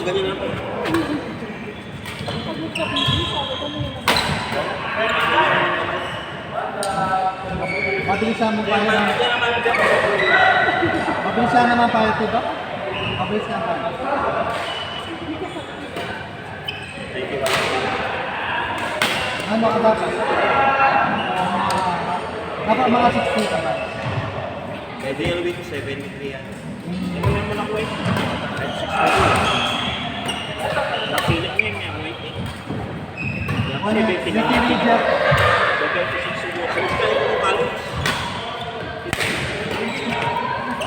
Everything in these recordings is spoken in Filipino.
ganyan na po. Mabilisan mo tayo ng... Mabilisan naman tayo dito. Mabilisan tayo. Thank you. Ano ka dapat? Dapat mga 60 ka ba? Pwede yung week 73 yan. Hindi mo naman ako eh. Kahit 60. Nakilit niya yung weight eh. Yan Ano? 70 na. Teenager. So 36 siguro. Sabi ka yung mga balo.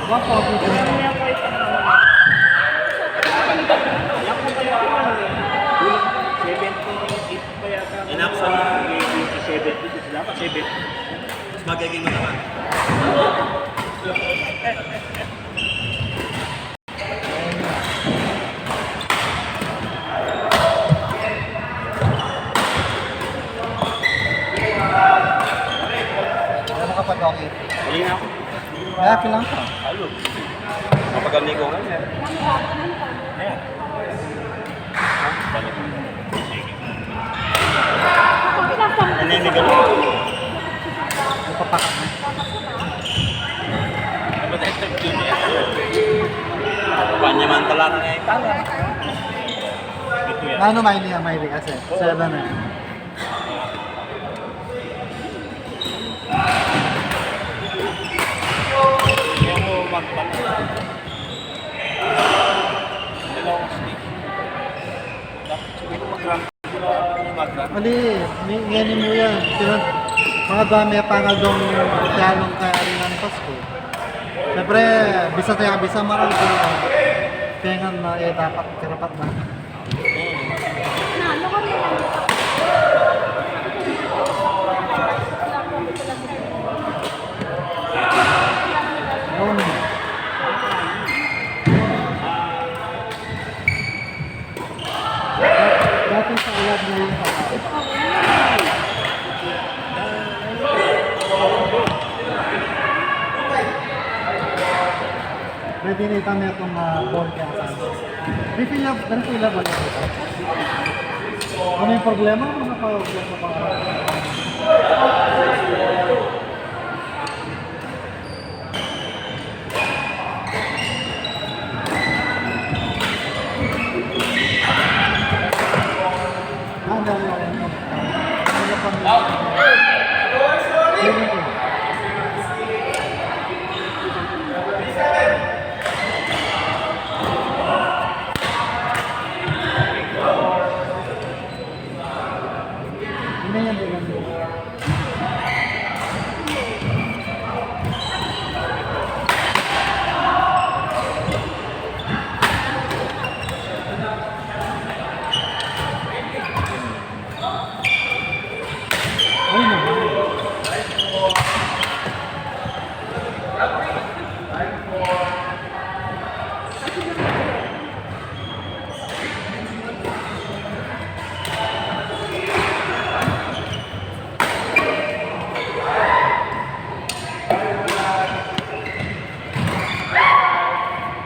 Wapo ako dito. Ano yung weight ano naman? Alam ko ba yung ano eh? 78 pa yata. Enough sa 70. Dapat 70. Mas magiging matama. Ano kapag okay? Huli na ako. Kaya kailangan ka. Halo. Mapagani ko nga yan. Ayan. Balik. Naninigal ako. Ipapakat na. Ano ba ito? Panyamantalan na yung pala. Ito yan. Ano Miley kasi? 7 na. Kaya mo magpala. Dalawang stick. Dapat siguro mag-gram. Mag-gram. Ali, ngayon mo yan. Mga dami pangal dong talong kay Arinan Pasko. Siyempre, bisa tayo bisa maral ko. Pengan na dapat karapat na. Yun. Dati sa ulad na yung pwede na itami akong ball kaya saan. Refill up, refill up ulit ito. Ano yung problema? Ano pa problema pa? Ini yang dengan ay naman.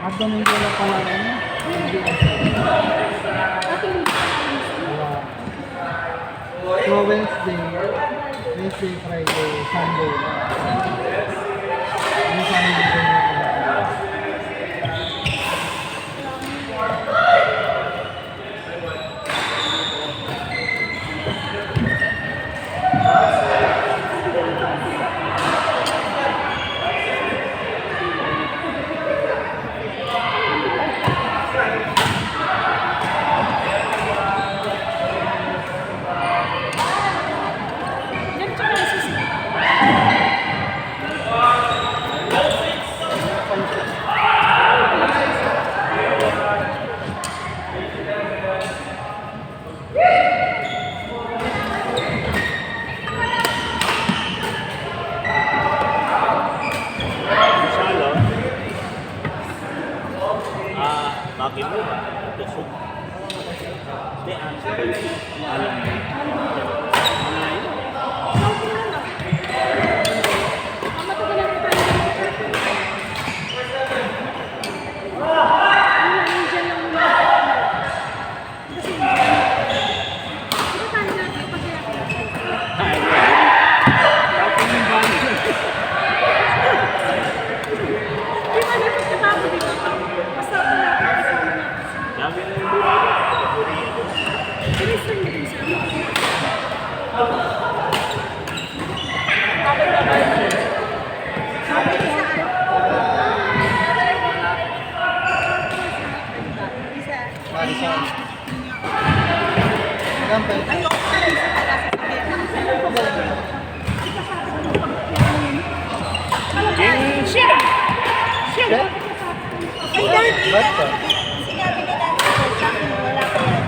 At Domingo lang pala ano? So Wednesday, Friday, Sunday. Ano sa amin dito? Bakit mo ba? Tusok. Hindi, alam mo. Alison. Gampay. Yung shell. Shell? Ba't ka? Sinabi ni Nancy, wala ko yan.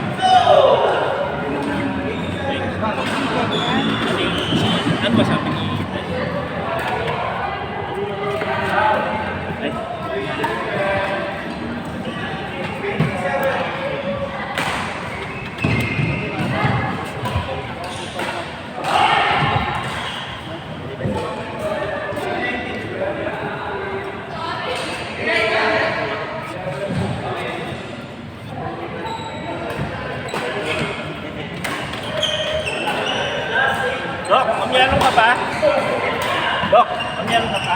Ano ba sabi ni... Ay. Dok, mamiyano ka pa? Dok, mamiyano ka pa?